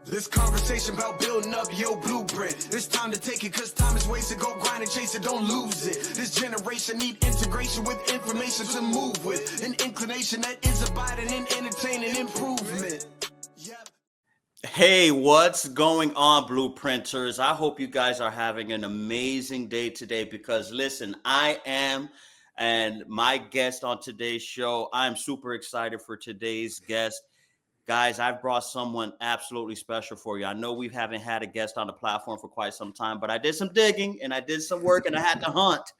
This conversation about building up your blueprint. It's time to take it, cause time is wasted. Go grind and chase it, don't lose it. This generation need integration with information to move with. An inclination that is abiding in entertaining improvement. Yep. Hey, what's going on, Blueprinters? I hope you guys are having an amazing day today because listen, I am, and my guest on today's show, I'm super excited for today's guest. Guys, I've brought someone absolutely special for you. I know we haven't had a guest on the platform for quite some time, but I did some digging and I did some work and I had to hunt,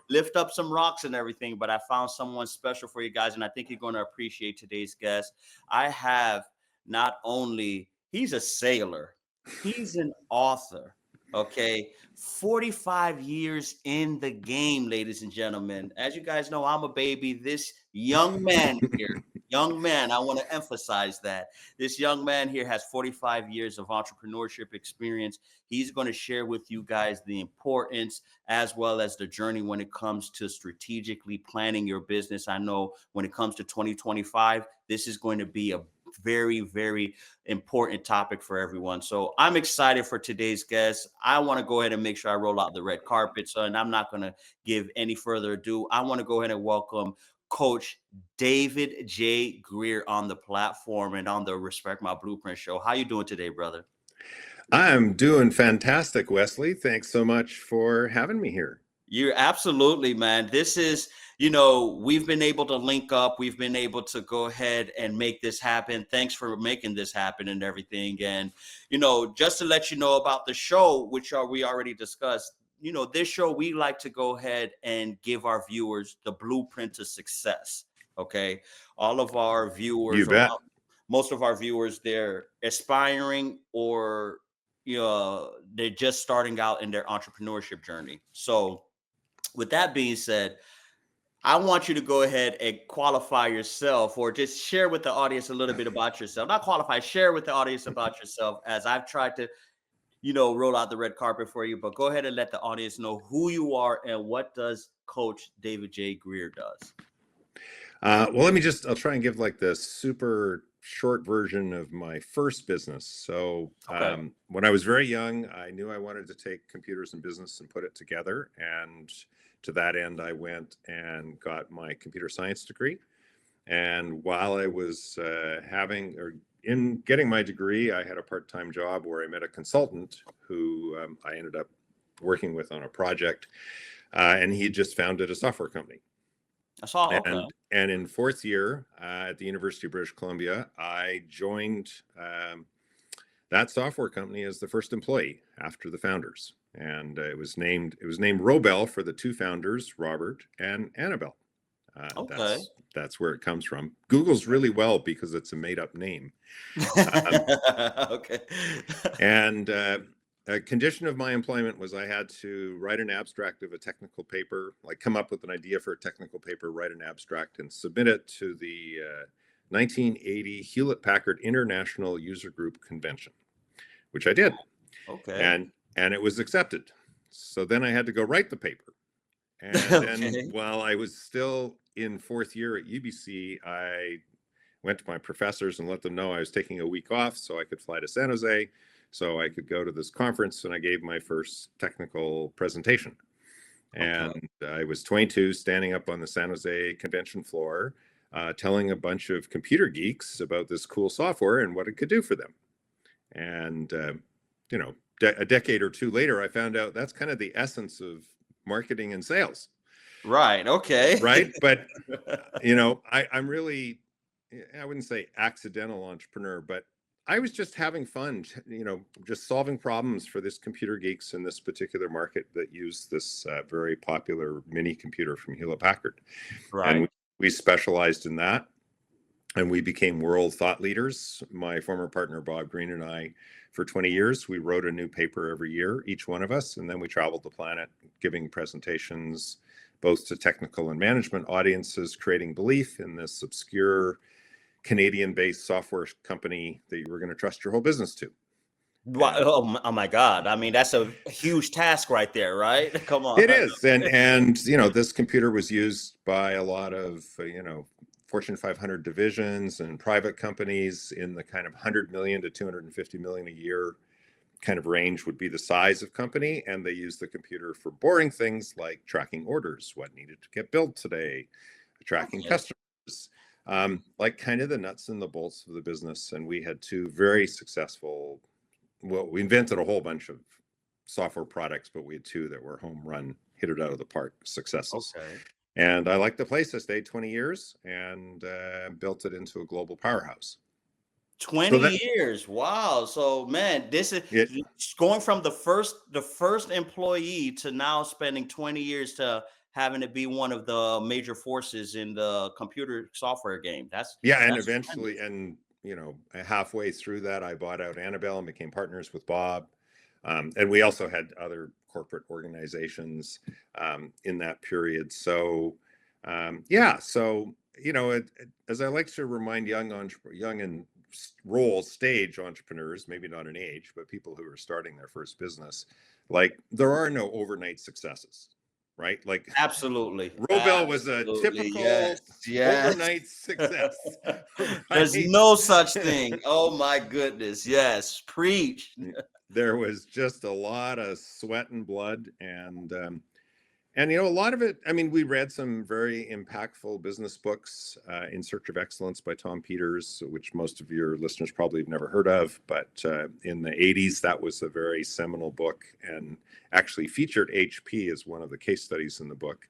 lift up some rocks and everything. But I found someone special for you guys, and I think you're going to appreciate today's guest. I have not only, he's a sailor, he's an author, okay? 45 years in the game, ladies and gentlemen. As you guys know, I'm a baby. This young man here, I want to emphasize that. This young man here has 45 years of entrepreneurship experience. He's going to share with you guys the importance as well as the journey when it comes to strategically planning your business. I know when it comes to 2025, this is going to be a very, very important topic for everyone. So I'm excited for today's guest. I want to go ahead and make sure I roll out the red carpet. And I'm not going to give any further ado. I want to go ahead and welcome Coach David J. Greer on the platform and on the Respect My Blueprint show. How you doing today, brother? I'm doing fantastic, Wesley. Thanks so much for having me here. You're absolutely, man. This is, we've been able to link up. We've been able to go ahead and make this happen. Thanks for making this happen and everything. And, just to let you know about the show, which we already discussed, this show, we like to go ahead and give our viewers the blueprint to success. Okay. All of our viewers, you bet. Most of our viewers, they're aspiring or, they're just starting out in their entrepreneurship journey. So with that being said, I want you to go ahead and qualify yourself or just share with the audience a little bit about yourself. Not qualify, share with the audience about yourself as I've tried to, roll out the red carpet for you, but go ahead and let the audience know who you are and what does Coach David J. Greer does. Well, I'll try and give like the super short version of my first business. So when I was very young, I knew I wanted to take computers and business and put it together. And to that end, I went and got my computer science degree. And while I was getting my degree, I had a part-time job where I met a consultant who I ended up working with on a project. And he had just founded a software company. And in fourth year at the University of British Columbia, I joined that software company as the first employee after the founders. And it was named Robel for the two founders, Robert and Annabelle. That's where it comes from. Google's really well because it's a made-up name. Okay. And a condition of my employment was I had to write an abstract of a technical paper, like come up with an idea for a technical paper, write an abstract, and submit it to the 1980 Hewlett-Packard International User Group Convention, which I did. Okay. And it was accepted. So then I had to go write the paper. And then while I was still in fourth year at UBC, I went to my professors and let them know I was taking a week off so I could fly to San Jose, so I could go to this conference, and I gave my first technical presentation. And I was 22, standing up on the San Jose convention floor, telling a bunch of computer geeks about this cool software and what it could do for them. And, a decade or two later, I found out that's kind of the essence of marketing and sales. Right. Okay. Right. But, I'm really, I wouldn't say accidental entrepreneur, but I was just having fun, just solving problems for this computer geeks in this particular market that use this very popular mini computer from Hewlett-Packard. Right. And we specialized in that, and we became world thought leaders. My former partner, Bob Green, and I, for 20 years, we wrote a new paper every year, each one of us. And then we traveled the planet giving presentations, both to technical and management audiences, creating belief in this obscure Canadian-based software company that you were going to trust your whole business to. Oh my God. I mean, that's a huge task right there, right? Come on. It is. And this computer was used by a lot of, Fortune 500 divisions and private companies in the kind of 100 million to 250 million a year kind of range would be the size of company. And they use the computer for boring things like tracking orders, what needed to get built today, tracking customers, like kind of the nuts and the bolts of the business. And we had two very successful, well, we invented a whole bunch of software products, but we had two that were home run, hit it out of the park successes. Okay. And I liked the place. I stayed 20 years and built it into a global powerhouse. 20 years. Wow. So man, this is going from the first employee to now spending 20 years to having to be one of the major forces in the computer software game. That's eventually, tremendous. And halfway through that, I bought out Annabelle and became partners with Bob. And we also had other corporate organizations in that period. So as I like to remind young and stage entrepreneurs, maybe not an age, but people who are starting their first business, like there are no overnight successes, right? Like absolutely. Robel was a typical overnight success. Right? There's no such thing. Oh my goodness. Yes. Preach. There was just a lot of sweat and blood, and a lot of it, I mean, we read some very impactful business books, In Search of Excellence by Tom Peters, which most of your listeners probably have never heard of, but in the 80s, that was a very seminal book and actually featured HP as one of the case studies in the book.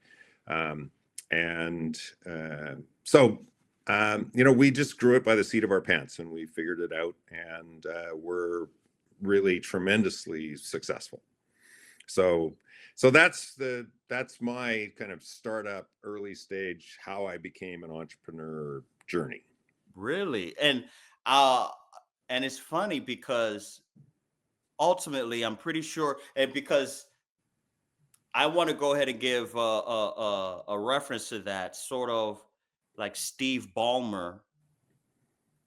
We just grew it by the seat of our pants, and we figured it out, and we're really tremendously successful. So that's my kind of startup early stage, how I became an entrepreneur journey. Really? And it's funny because ultimately I'm pretty sure, and because I want to go ahead and give a reference to that, sort of like Steve Ballmer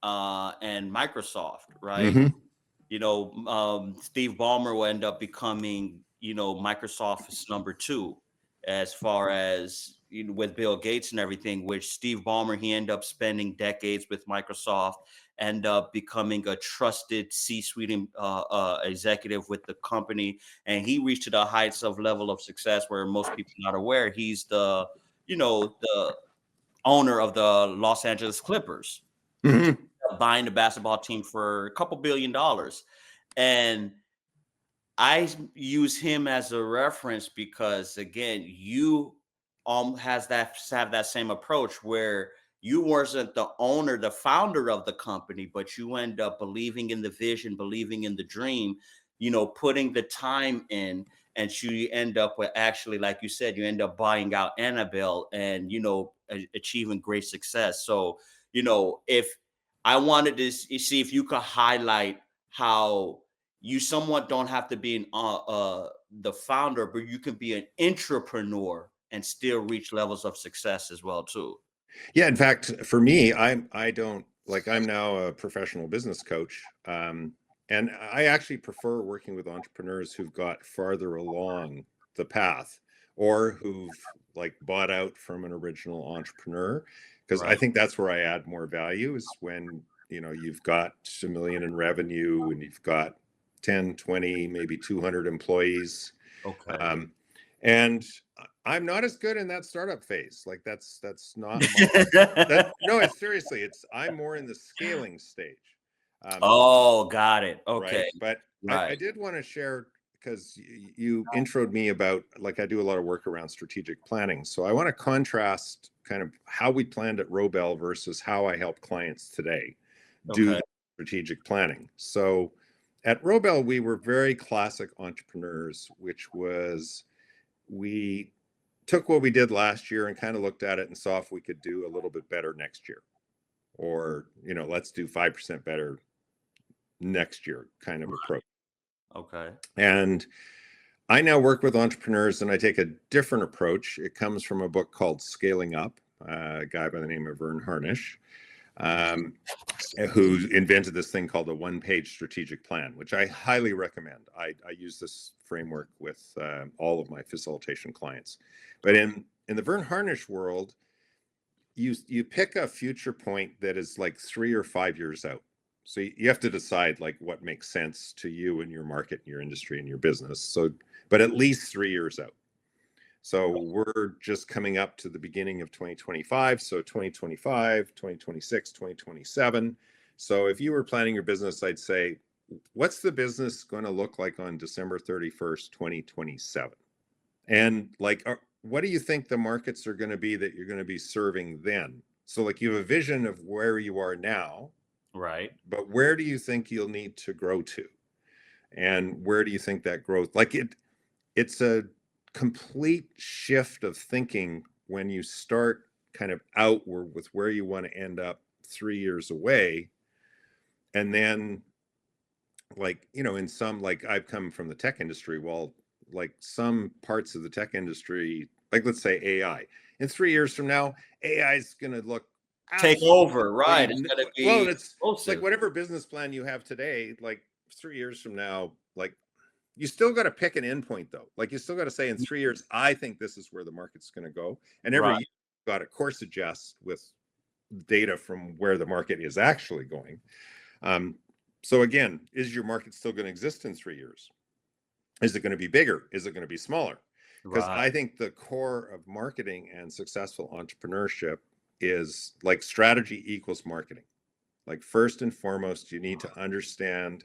and Microsoft, right? Mm-hmm. Steve Ballmer will end up becoming, Microsoft's number 2 as far as with Bill Gates and everything, which Steve Ballmer, he ended up spending decades with Microsoft, end up becoming a trusted C-suite executive with the company. And he reached to the heights of level of success where most people are not aware. He's the owner of the Los Angeles Clippers. Mm-hmm. Buying the basketball team for a couple $2 billion. And I use him as a reference because, again, you have that same approach where you wasn't the owner, the founder of the company, but you end up believing in the vision, believing in the dream, putting the time in, and you end up with, actually, like you said, you end up buying out Annabelle and, achieving great success. So, if I wanted to see if you could highlight how you somewhat don't have to be the founder, but you can be an entrepreneur and still reach levels of success as well too. Yeah, in fact, for me, I'm now a professional business coach, and I actually prefer working with entrepreneurs who've got farther along the path or who've bought out from an original entrepreneur, because I think that's where I add more value, is when you've got $1 million in revenue and you've got 10, 20, maybe 200 employees. Okay. And I'm not as good in that startup phase. That's not no, seriously, I'm more in the scaling stage. Got it. Okay. Right? But I did want to share, because you introed me about, I do a lot of work around strategic planning. So I want to contrast kind of how we planned at Robel versus how I help clients today do that strategic planning. So at Robel, we were very classic entrepreneurs, which was, we took what we did last year and kind of looked at it and saw if we could do a little bit better next year, or let's do 5% better next year kind of approach. Okay. And I now work with entrepreneurs and I take a different approach. It comes from a book called Scaling Up, a guy by the name of Vern Harnish, who invented this thing called a one-page strategic plan, which I highly recommend. I use this framework with all of my facilitation clients. But in the Vern Harnish world, you pick a future point that is like 3 or 5 years out. So you have to decide like what makes sense to you and your market and your industry and your business. So, but at least 3 years out. So we're just coming up to the beginning of 2025. So 2025, 2026, 2027. So if you were planning your business, I'd say, what's the business going to look like on December 31st, 2027? And like, what do you think the markets are going to be that you're going to be serving then? So like you have a vision of where you are now, Right. but where do you think you'll need to grow to? And where do you think that growth, like it's a complete shift of thinking when you start kind of outward with where you want to end up 3 years away. And then like, you know, in some, like I've come from the tech industry, well, like some parts of the tech industry, like let's say AI, in 3 years from now, AI is going to look Take over, right? It's going to well, be it's like whatever business plan you have today, like 3 years from now, like you still got to pick an endpoint though. Like you still got to say in 3 years, I think this is where the market's going to go. And every year you've got to course adjust with data from where the market is actually going. So again, is your market still going to exist in 3 years? Is it going to be bigger? Is it going to be smaller? Because I think the core of marketing and successful entrepreneurship is like strategy equals marketing. Like first and foremost, you need to understand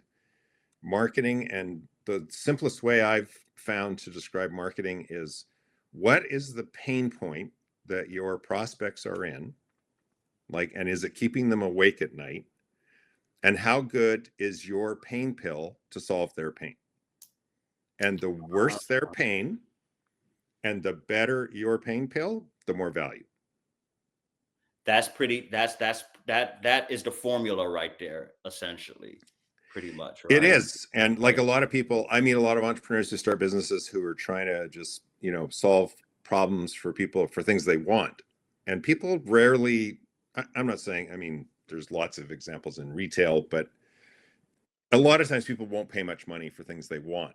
marketing. And the simplest way I've found to describe marketing is what is the pain point that your prospects are in? Like, and is it keeping them awake at night? And how good is your pain pill to solve their pain? And the worse their pain and the better your pain pill, the more value. That is the formula right there, essentially, pretty much, right? It is. And like a lot of people, I meet a lot of entrepreneurs who start businesses who are trying to just, you know, solve problems for people for things they want. And people rarely, I'm not saying, I mean, there's lots of examples in retail, but a lot of times people won't pay much money for things they want.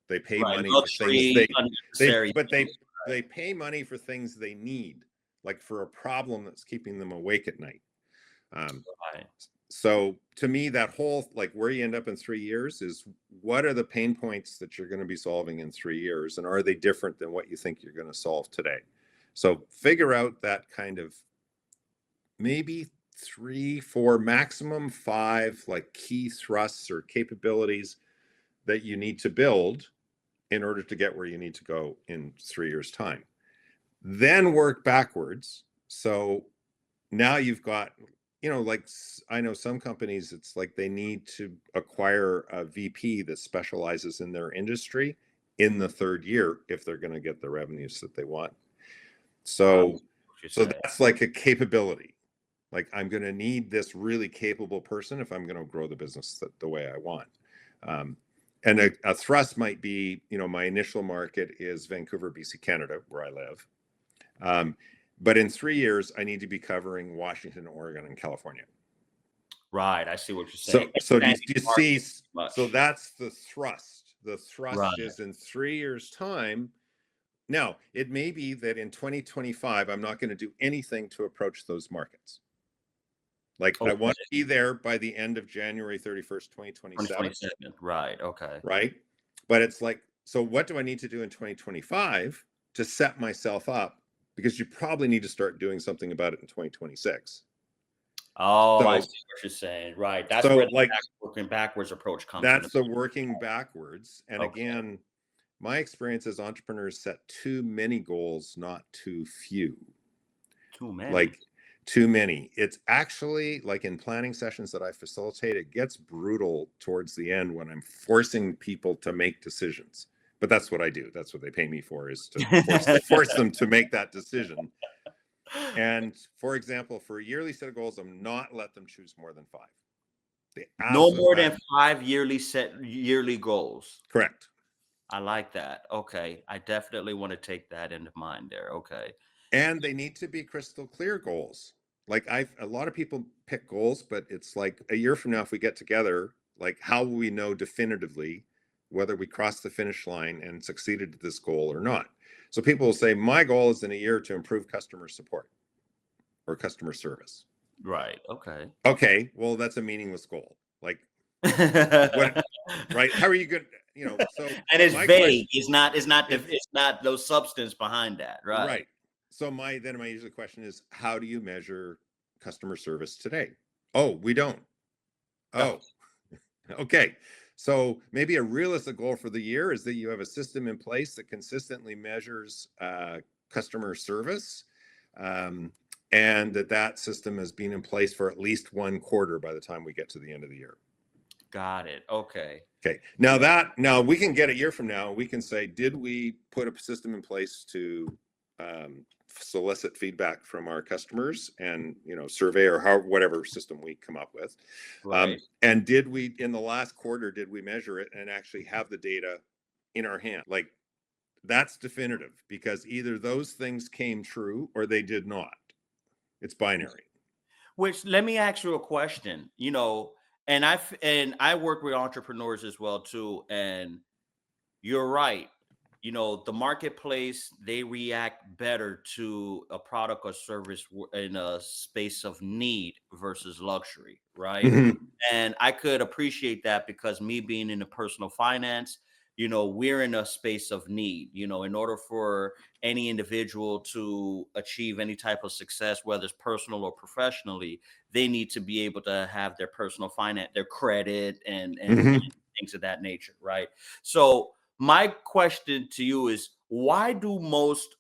They pay money for things they pay money for things they need, like for a problem that's keeping them awake at night. So to me, that whole, like where you end up in 3 years is what are the pain points that you're going to be solving in 3 years? And are they different than what you think you're going to solve today? So figure out that kind of maybe 3, 4, maximum 5, like key thrusts or capabilities that you need to build in order to get where you need to go in 3 years' time. Then work backwards. So now you've got, you know, like I know some companies, it's like they need to acquire a VP that specializes in their industry in the 3rd year if they're going to get the revenues that they want. So that's like a capability. Like I'm going to need this really capable person if I'm going to grow the business the way I want. And a thrust might be, you know, my initial market is Vancouver, BC, Canada, where I live. But in 3 years, I need to be covering Washington, Oregon, and California. Right. I see what you're saying. So do you see? So that's the thrust. The thrust is in 3 years' time. Now, it may be that in 2025, I'm not going to do anything to approach those markets. Like I want to be there by the end of January 31st, 2027. Right. Okay. Right. But it's like, so what do I need to do in 2025 to set myself up? Because you probably need to start doing something about it in 2026. Oh, I see what you're saying. Right. That's where the working backwards approach comes. That's the working backwards. And again, my experience as entrepreneurs set too many goals, not too few. Too many. Like too many. It's actually like in planning sessions that I facilitate, it gets brutal towards the end when I'm forcing people to make decisions. But that's what I do. That's what they pay me for, is to force them to make that decision. And for example, for a yearly set of goals, I'm not let them choose more than 5. No more than 5 yearly goals. Correct. I like that. Okay. I definitely want to take that into mind there. Okay. And they need to be crystal clear goals. Like a lot of people pick goals, but it's like a year from now, if we get together, like how will we know definitively whether we crossed the finish line and succeeded at this goal or not? So people will say, my goal is in a year to improve customer support. or customer service? Right. Okay. Okay, well, that's a meaningless goal. Like, what, right? How are you going to, so And it's my question, vague. It's not no substance behind that. Right. right. So my usual question is, how do you measure customer service today? Oh, we don't. No. Oh, okay. So maybe a realistic goal for the year is that you have a system in place that consistently measures customer service, and that system has been in place for at least one quarter by the time we get to the end of the year. Got it. Okay. Okay. Now we can get a year from now. We can say, did we put a system in place to solicit feedback from our customers and survey or whatever system we come up with, Right. and did we in the last quarter did we measure it and actually have the data in our hand? Like, that's definitive, because either those things came true or they did not. It's binary. Which, let me ask you a question. And I work with entrepreneurs as well too. And you're right. The marketplace, they react better to a product or service in a space of need versus luxury, right? Mhm. And I could appreciate that because me being in the personal finance, we're in a space of need. In order for any individual to achieve any type of success, whether it's personal or professionally, they need to be able to have their personal finance, their credit, and Mhm. things of that nature, right? So my question to you is, why do most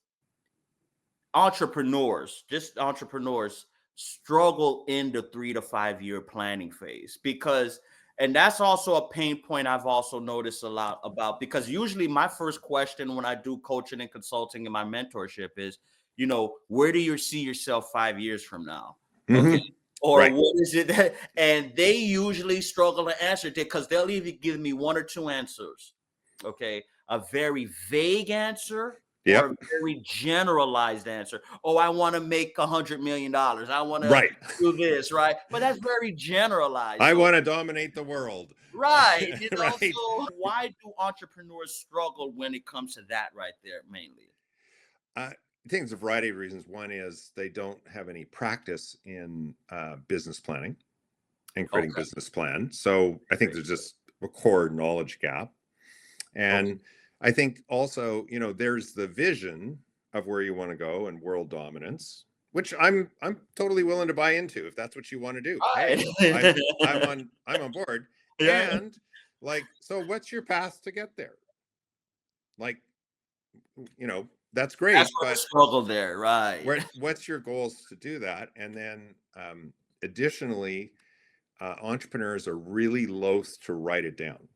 just entrepreneurs, struggle in the 3 to 5 year planning phase? And that's also a pain point I've also noticed a lot about, because usually my first question when I do coaching and consulting in my mentorship is, where do you see yourself 5 years from now? Okay. Mhm. Or Right. what is it and they usually struggle to answer it, because they'll either give me one or two answers. Okay. A very vague answer or Yep. a very generalized answer. Oh, I want to make $100 million. I want to Right. do this, right? But that's very generalized. I So, want to dominate the world. right, Right. so why do entrepreneurs struggle when it comes to that right there, mainly? I think it's a variety of reasons. One is they don't have any practice in business planning and creating Okay. business plan. So I think Great. there's just a core knowledge gap. Okay. And I think also, there's the vision of where you want to go and world dominance, which I'm totally willing to buy into if that's what you want to do. Hey, I'm Right. I'm on board. Yeah. And like, so what's your path to get there? Like, that's That's great, where the but struggle there, right? what's your goals to do that? And then additionally, entrepreneurs are really loath to write it down.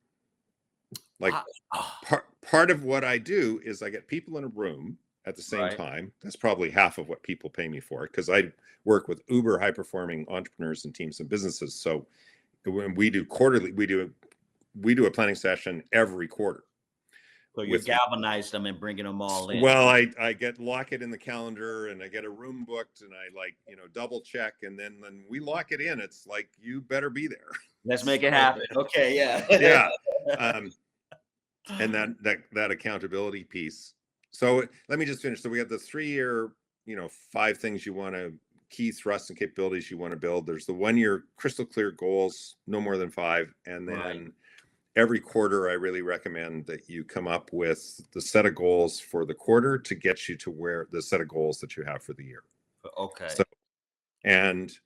Like, I- oh, part of what I do is I get people in a room at the same right. time. That's probably half of what people pay me for, because I work with uber high performing entrepreneurs and teams and businesses. So when we do quarterly, we do a planning session every quarter So you with, galvanize them and bringing them all in. well, I get lock it in the calendar and I get a room booked and I double check, and then when we lock it in, it's like, you better be there. Let's make it So happen. Okay, yeah. yeah. And that accountability piece. So let me just finish. So we have the 3 year, 5 things you want to, key thrusts and capabilities you want to build. There's the 1 year crystal clear goals, no more than 5. And then Right. every quarter, I really recommend that you come up with the set of goals for the quarter to get you to where the set of goals that you have for the year. Okay. So, and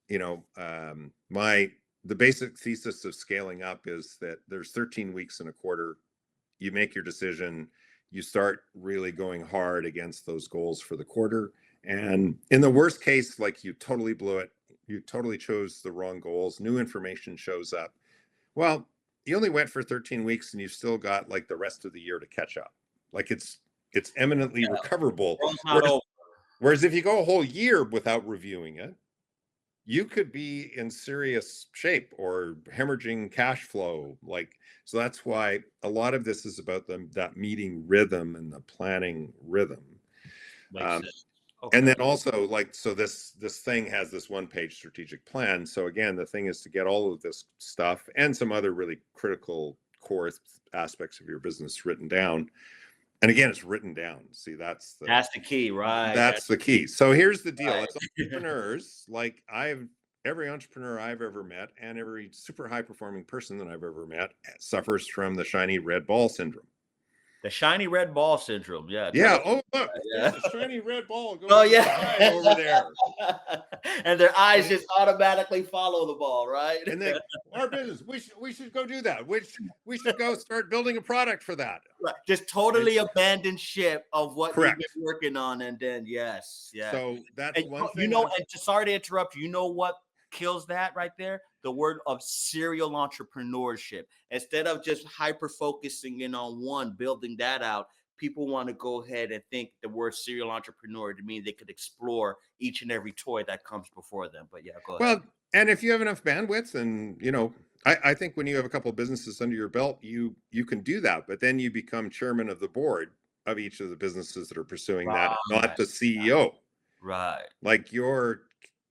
the basic thesis of scaling up is that there's 13 weeks in a quarter. You make your decision, you start really going hard against those goals for the quarter. And in the worst case, like, you totally blew it, you totally chose the wrong goals, new information shows up. Well, you only went for 13 weeks and you've still got like the rest of the year to catch up. Like, it's eminently recoverable. World's not over. Whereas if you go a whole year without reviewing it, you could be in serious shape or hemorrhaging cash flow. Like, so that's why a lot of this is about that meeting rhythm and the planning rhythm. Makes sense. And then Okay. also, like, so this thing has this 1-page strategic plan. So again, the thing is to get all of this stuff and some other really critical core aspects of your business written down, And again, it's written down. See, that's the key, right? That's the key. So here's the deal. Right. As entrepreneurs, like every entrepreneur I've ever met and every super high performing person that I've ever met suffers from the shiny red ball syndrome. The shiny red ball syndrome. Yeah. Yeah. Oh, look, Yeah. there's a shiny red ball going over there. And their eyes just automatically follow the ball, right? And then our business, we should go do that. We should go start building a product for that. Right. Just totally abandon ship of what you've been working on. And then, yes. So that's one thing. You know, and sorry to interrupt, you know what kills that right there? The word of serial entrepreneurship. Instead of just hyper focusing in on one, building that out, people want to go ahead and think the word serial entrepreneur to mean they could explore each and every toy that comes before them. But yeah, go ahead. Well, and if you have enough bandwidth, and you know, I think when you have a couple of businesses under your belt, you can do that. But then you become chairman of the board of each of the businesses that are pursuing that, not the CEO. Right. Like you're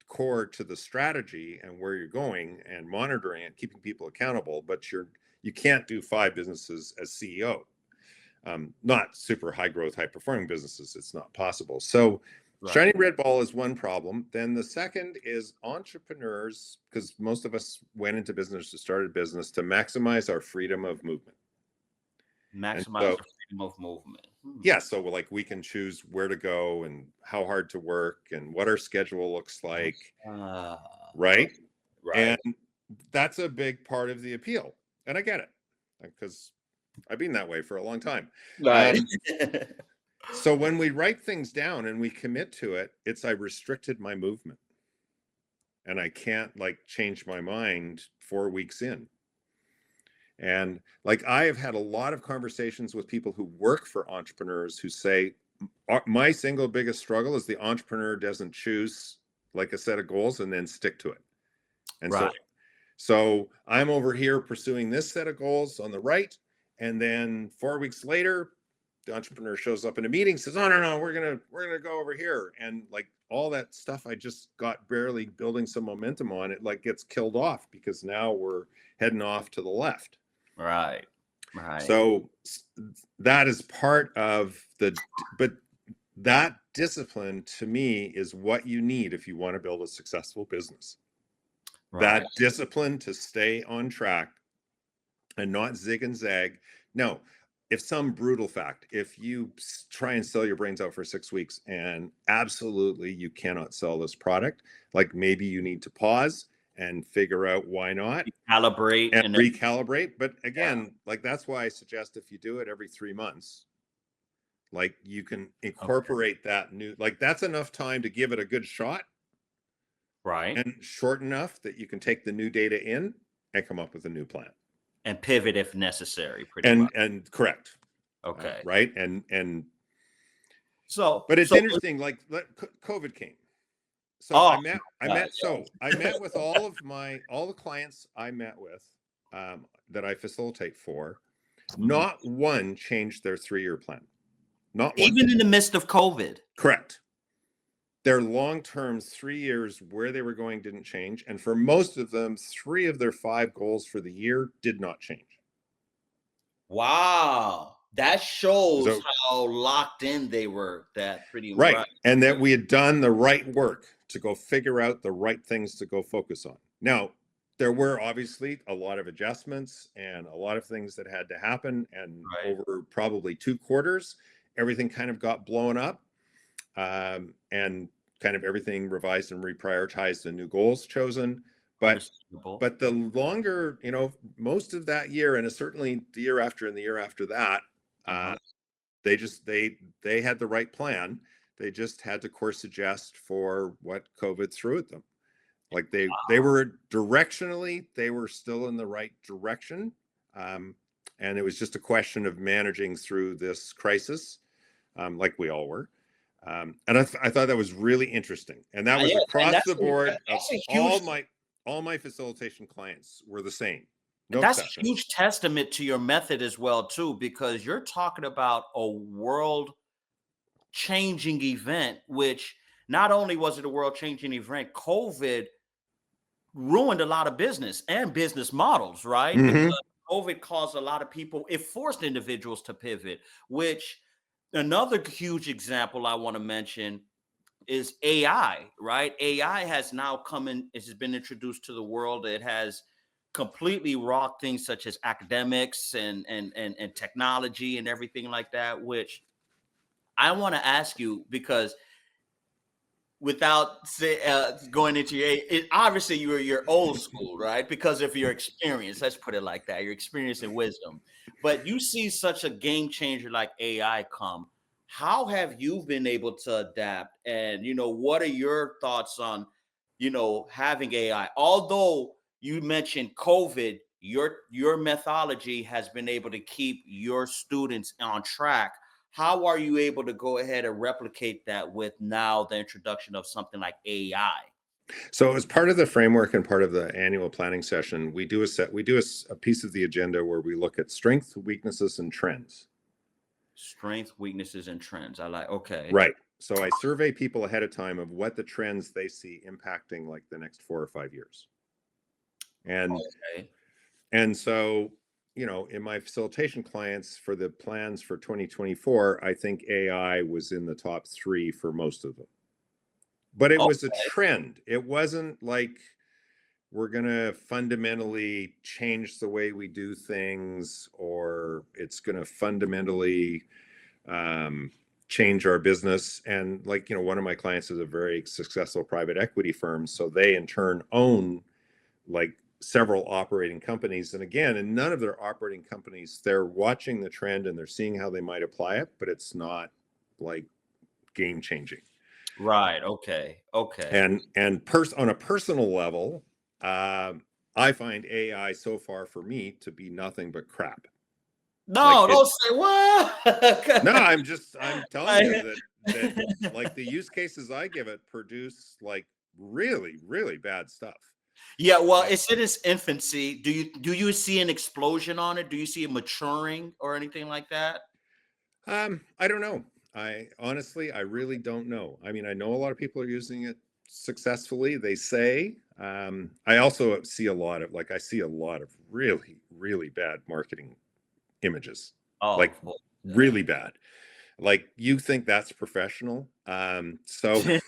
core to the strategy and where you're going and monitoring it, keeping people accountable, but you can't do 5 businesses as CEO. Not super high growth, high performing businesses. It's not possible. So shiny red ball is one problem. Then the second is entrepreneurs, because most of us went into business to start a business to maximize our freedom of movement. Maximize the freedom of movement. Yeah, so like we can choose where to go and how hard to work and what our schedule looks like, right? And that's a big part of the appeal. And I get it, because I've been that way for a long time. Right. So when we write things down and we commit to it, I restricted my movement. And I can't like change my mind 4 weeks in. And like I have had a lot of conversations with people who work for entrepreneurs who say, my single biggest struggle is the entrepreneur doesn't choose like a set of goals and then stick to it. And so I'm over here pursuing this set of goals on the right. And then 4 weeks later, the entrepreneur shows up in a meeting, says, "Oh, no, we're gonna go over here." And like all that stuff I just got barely building some momentum on, it like gets killed off because now we're heading off to the left. Right. So that is part of but that discipline to me is what you need if you want to build a successful business. That discipline to stay on track and not zig and zag. Now, if some brutal fact, if you try and sell your brains out for 6 weeks and absolutely you cannot sell this product, like maybe you need to pause and figure out why not. Recalibrate. But again, like that's why I suggest if you do it every 3 months, like you can incorporate that new, like that's enough time to give it a good shot. Right. And short enough that you can take the new data in and come up with a new plan. And pivot if necessary, pretty much. And correct. Okay. Right. And so, but it's interesting, like COVID came. So I met with all the clients I met with that I facilitate for. Not one changed their 3-year plan. Not one. Even in the midst of COVID. Correct. Their long-term 3 years where they were going didn't change. And for most of them, 3 of their 5 goals for the year did not change. Wow. That shows how locked in they were, that pretty much. Right. And that we had done the right work to go figure out the right things to go focus on. Now, there were obviously a lot of adjustments and a lot of things that had to happen. And over probably 2 quarters, everything kind of got blown up. And kind of everything revised and reprioritized and new goals chosen. But the longer, most of that year, and certainly the year after and the year after that, they had the right plan. They just had to course adjust for what COVID threw at them. Like they were directionally, they were still in the right direction. And it was just a question of managing through this crisis, like we all were. And I thought that was really interesting. And that was across the board. All my facilitation clients were the same. No that's exception. A huge testament to your method as well, too, because you're talking about a world-changing event, which not only was it a world-changing event, COVID ruined a lot of business and business models, right? Mm-hmm. Because COVID caused a lot of people, it forced individuals to pivot, which Another huge example I want to mention is AI, right? AI has now come in, it has been introduced to the world. It has completely rocked things such as academics and technology and everything like that, which I want to ask you because without going into obviously you're old school, right? Because of your experience, let's put it like that, your experience and wisdom. But you see such a game changer like AI come. How have you been able to adapt? And what are your thoughts on having AI? Although you mentioned COVID, your methodology has been able to keep your students on track. How are you able to go ahead and replicate that with now the introduction of something like AI? So as part of the framework and part of the annual planning session, we do a piece of the agenda where we look at strengths, weaknesses, and trends. Strength, weaknesses, and trends. I like, okay. Right. So I survey people ahead of time of what the trends they see impacting like the next 4 or 5 years. Okay. And so, in my facilitation clients for the plans for 2024, I think AI was in the top 3 for most of them. But it was a trend. It wasn't like we're going to fundamentally change the way we do things, or it's going to fundamentally change our business. And like, one of my clients is a very successful private equity firm. So they in turn own like several operating companies. And again, in none of their operating companies, they're watching the trend and they're seeing how they might apply it, but it's not like game changing. Right. Okay. And on a personal level, I find AI so far for me to be nothing but crap. No, don't say what. No, I'm telling you that like the use cases I give it produce like really, really bad stuff. Yeah, well, it's in its infancy. Do you see an explosion on it? Do you see it maturing or anything like that? I don't know. I really don't know. I mean, I know a lot of people are using it successfully, they say. I also see a lot of really, really bad marketing images. Oh, really bad. Like you think that's professional. So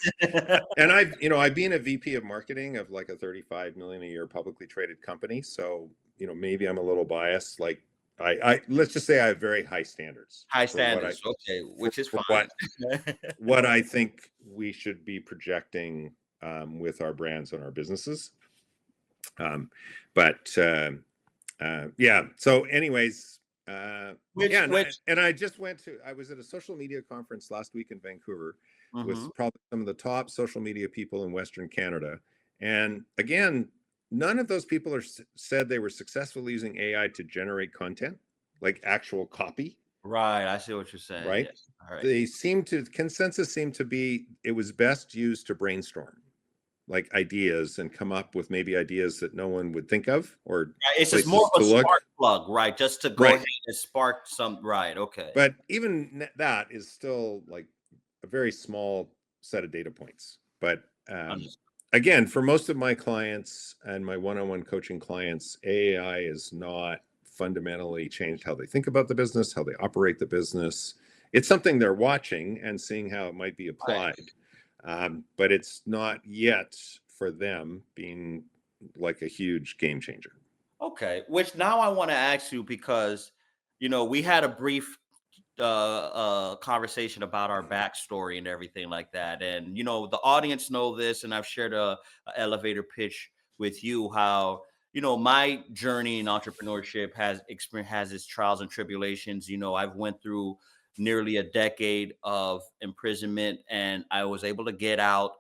and I've been a VP of marketing of like a 35 million a year publicly traded company. So, maybe I'm a little biased. Like I let's just say I have very high standards. High standards, okay, which is fine. What I think we should be projecting with our brands and our businesses. Yeah. So anyways, I was at a social media conference last week in Vancouver with probably some of the top social media people in Western Canada. And again, none of those people said they were successfully using AI to generate content, like actual copy. Right. I see what you're saying. Right. Yes. All right. Consensus seemed to be it was best used to brainstorm like ideas and come up with maybe ideas that no one would think of, or it's just more of a spark plug, right? Just to go ahead and spark some, right? Okay. But even that is still like a very small set of data points. But again, for most of my clients and my one-on-one coaching clients, AI is not fundamentally changed how they think about the business, how they operate the business. It's something they're watching and seeing how it might be applied. But it's not yet for them being like a huge game changer. Okay, which now I want to ask you because, we had a brief conversation about our backstory and everything like that. And, the audience know this, and I've shared a elevator pitch with you how, my journey in entrepreneurship has its trials and tribulations. I've went through nearly a decade of imprisonment, and I was able to get out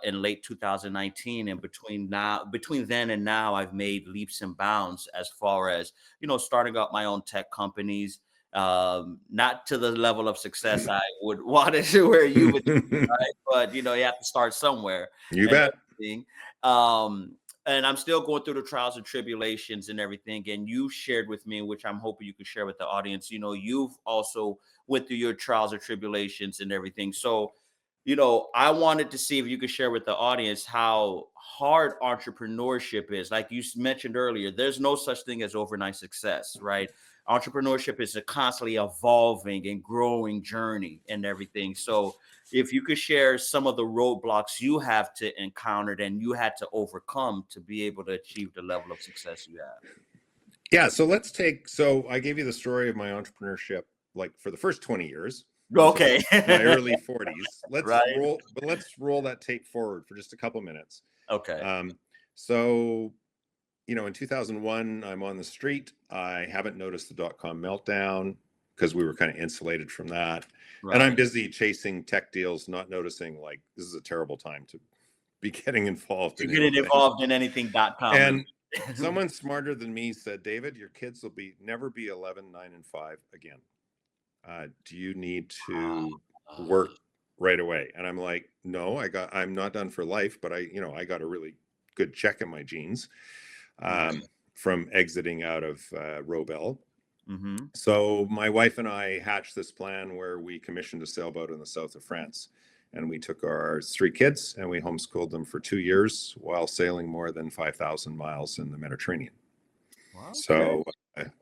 in late 2019. And between then and now, I've made leaps and bounds as far as starting up my own tech companies. Not to the level of success I would want it to where you would, right? But you have to start somewhere. You bet. And I'm still going through the trials and tribulations and everything. And you shared with me, which I'm hoping you can share with the audience, you've also went through your trials and tribulations and everything. So, I wanted to see if you could share with the audience how hard entrepreneurship is. Like you mentioned earlier, there's no such thing as overnight success, right? entrepreneurship is a constantly evolving and growing journey and everything. So if you could share some of the roadblocks you have to encountered and you had to overcome to be able to achieve the level of success you have. Yeah, so I gave you the story of my entrepreneurship, like for the first 20 years. Okay. My early 40s. Right. Let's roll that tape forward for just a couple minutes. Okay. So, in 2001, I'm on the street. I haven't noticed the dot-com meltdown because we were kind of insulated from that. Right. And I'm busy chasing tech deals, not noticing like this is a terrible time to be getting involved in anything.com. And someone smarter than me said, David, your kids will never be 11, 9, and 5 again. Do you need to work right away? And I'm like, no, I'm not done for life, but I got a really good check in my jeans from exiting out of Robel. Mm-hmm. So my wife and I hatched this plan where we commissioned a sailboat in the south of France. And we took our 3 kids and we homeschooled them for 2 years while sailing more than 5,000 miles in the Mediterranean. Wow. So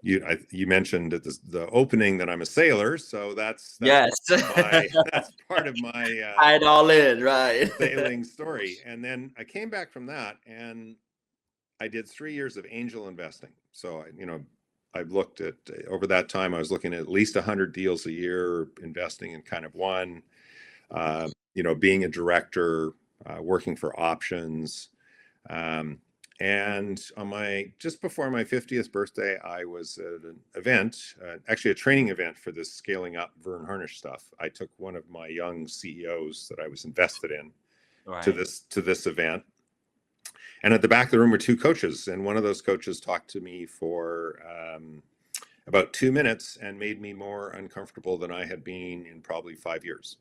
you mentioned at the opening that I'm a sailor, so that's yes, that's part of my tie it all in, right? Sailing story. And then I came back from that and I did 3 years of angel investing. So I've looked at over that time I was looking at least 100 deals a year, investing in kind of one. Being a director, working for options. And on just before my 50th birthday, I was at an event, actually a training event for this scaling up Vern Harnish stuff. I took one of my young CEOs that I was invested in to this event. And at the back of the room were 2 coaches. And one of those coaches talked to me for about 2 minutes and made me more uncomfortable than I had been in probably 5 years.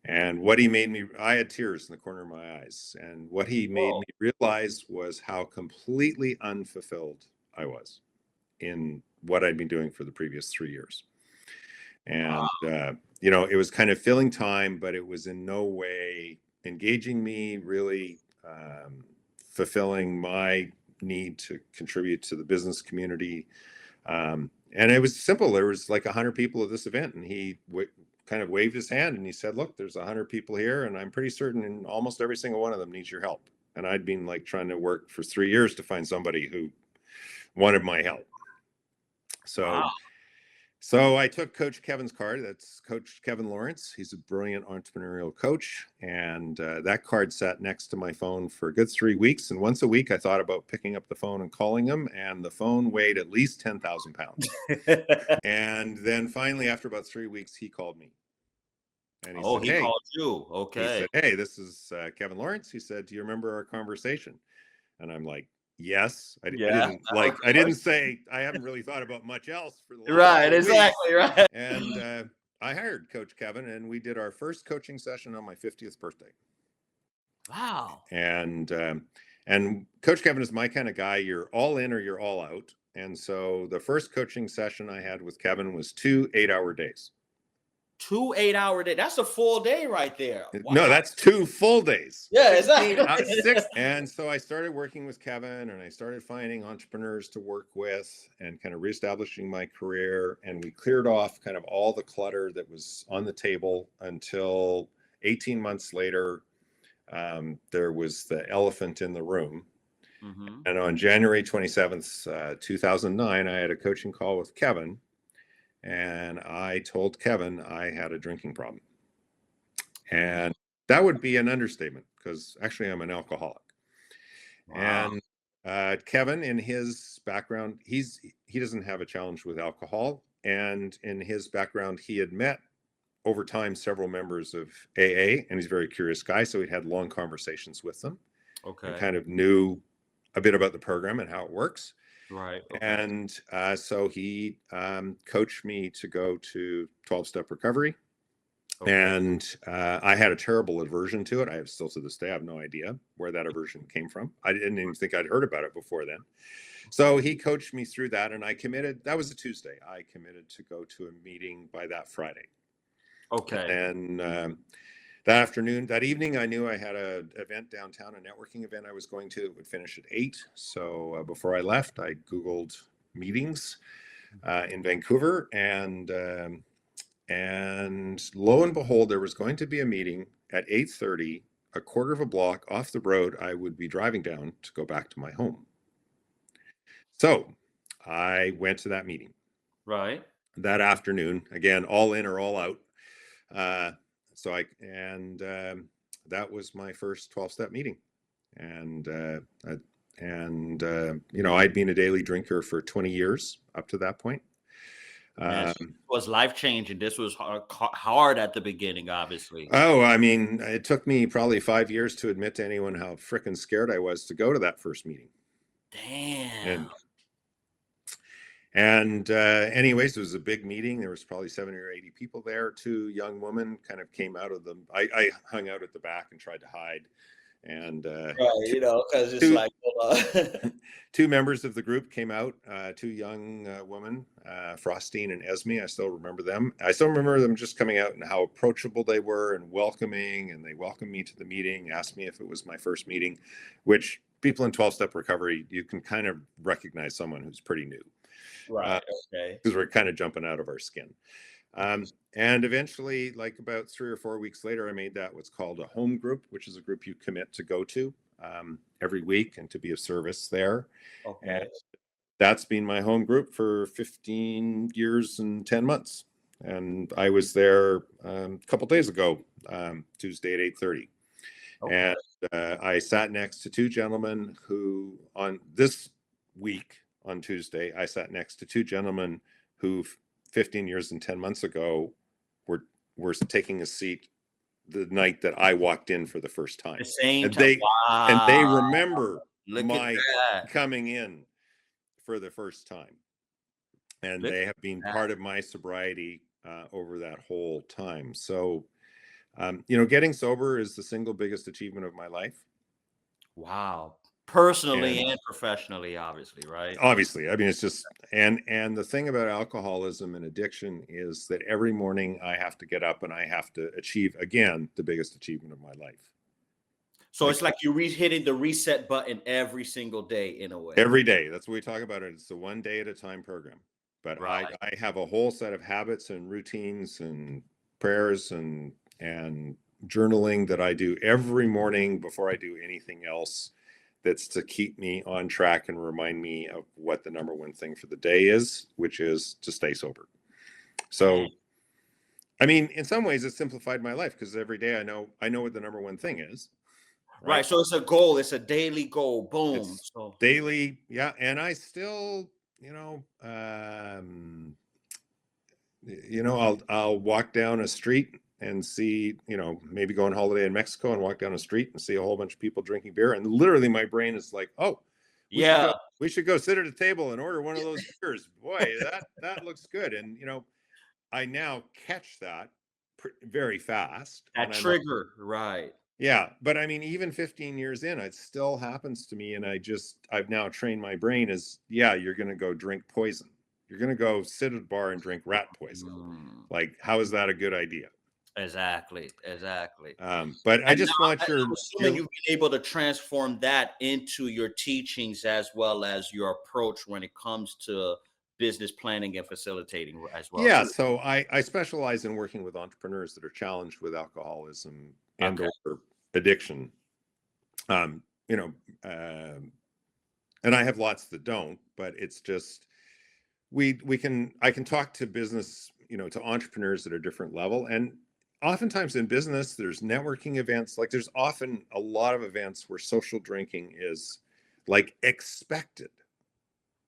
And what he made me, I had tears in the corner of my eyes. And what he made me realize was how completely unfulfilled I was in what I'd been doing for the previous 3 years. And, it was kind of filling time, but it was in no way engaging me, really fulfilling my need to contribute to the business community. And it was simple. There was like 100 people at this event, and he kind of waved his hand and he said, look, there's 100 people here and I'm pretty certain in almost every single one of them needs your help. And I'd been like trying to work for 3 years to find somebody who wanted my help. So I took Coach Kevin's card. That's Coach Kevin Lawrence. He's a brilliant entrepreneurial coach. And that card sat next to my phone for a good 3 weeks. And once a week, I thought about picking up the phone and calling him. And the phone weighed at least 10,000 pounds. And then finally, after about 3 weeks, he called me. And he said, hey, called you. Okay. He said, hey, this is Kevin Lawrence. He said, do you remember our conversation? And I'm like, yes. I didn't say, I haven't really thought about much else for the last exactly, right. And I hired Coach Kevin and we did our first coaching session on my 50th birthday. Wow. And Coach Kevin is my kind of guy. You're all in or you're all out. And so the first coaching session I had with Kevin was 2 8-hour days. 2 8-hour days. That's a full day right there. Wow. No, that's 2 full days. Yeah, exactly. 6. And so I started working with Kevin and I started finding entrepreneurs to work with and kind of reestablishing my career. And we cleared off kind of all the clutter that was on the table until 18 months later, there was the elephant in the room. Mm-hmm. And on January 27th, 2009, I had a coaching call with Kevin. And I told Kevin I had a drinking problem. And that would be an understatement because actually I'm an alcoholic. Wow. And Kevin, in his background, he doesn't have a challenge with alcohol. And in his background, he had met over time several members of AA, and he's a very curious guy. So he'd had long conversations with them. Okay. And kind of knew a bit about the program and how it works. Right. Okay. And so he coached me to go to 12-step recovery. Okay. And I had a terrible aversion to it. I have still to this day, I have no idea where that aversion came from. I didn't even think I'd heard about it before then. So he coached me through that. And I committed, that was a Tuesday. I committed to go to a meeting by that Friday. Okay. And that evening, I knew I had an event downtown, a networking event I was going to. It would finish at 8. So before I left, I Googled meetings. in Vancouver, and lo and behold, there was going to be a meeting at 8:30, a quarter of a block off the road I would be driving down to go back to my home. So I went to that meeting Right. that afternoon. Again, all in or all out. That was my first 12-step meeting. And I'd been a daily drinker for 20 years up to that point. Yes, it was life changing. This was hard at the beginning, obviously. Oh, I mean, it took me probably 5 years to admit to anyone how freaking scared I was to go to that first meeting. Damn. And anyways, it was a big meeting. There was probably 70 or 80 people there. Two young women kind of came out of them. I hung out at the back and tried to hide. And right, because it's like, hold on. Two members of the group came out, two young women, Frostine and Esme. I still remember them. I still remember them just coming out and how approachable they were and welcoming. And they welcomed me to the meeting, asked me if it was my first meeting, which people in 12-step recovery, you can kind of recognize someone who's pretty new. Right. Okay. Because we're kind of jumping out of our skin. And eventually, like about 3 or 4 weeks later, I made that what's called a home group, which is a group you commit to go to every week and to be of service there. Okay. And that's been my home group for 15 years and 10 months. And I was there a couple days ago, Tuesday at 8:30. Okay. And I sat next to two gentlemen who, on this week on Tuesday, I sat next to two gentlemen who 15 years and 10 months ago were taking a seat the night that I walked in for the first time. The same and time. And they remember Look my coming in for the first time. And they have been part of my sobriety over that whole time. So, getting sober is the single biggest achievement of my life. Wow. Personally and professionally, obviously, right? Obviously. I mean, it's just, and the thing about alcoholism and addiction is that every morning I have to get up and I have to achieve, again, the biggest achievement of my life. So it's like you're hitting the reset button every single day in a way. Every day. That's what we talk about it. It's the one day at a time program. But right. I have a whole set of habits and routines and prayers and journaling that I do every morning before I do anything else. That's to keep me on track and remind me of what the number one thing for the day is, which is to stay sober. So, I mean, in some ways, it simplified my life because every day I know what the number one thing is. Right. So it's a goal. It's a daily goal. Boom. So daily, yeah. And I still, I'll walk down a street and see, maybe go on holiday in Mexico and walk down a street and see a whole bunch of people drinking beer. And literally my brain is like, oh, we should go sit at a table and order one of those beers. Boy, that looks good. And, I now catch that very fast. That trigger, right. Yeah. But I mean, even 15 years in, it still happens to me. And I've now trained my brain as, you're going to go drink poison. You're going to go sit at a bar and drink rat poison. Like, how is that a good idea? Exactly. But I just want I'm assuming you've been able to transform that into your teachings as well as your approach when it comes to business planning and facilitating as well. Yeah. So I specialize in working with entrepreneurs that are challenged with alcoholism and or addiction. And I have lots that don't, but it's just, I can talk to business, to entrepreneurs at a different level. And oftentimes in business, there's networking events. Like there's often a lot of events where social drinking is like expected.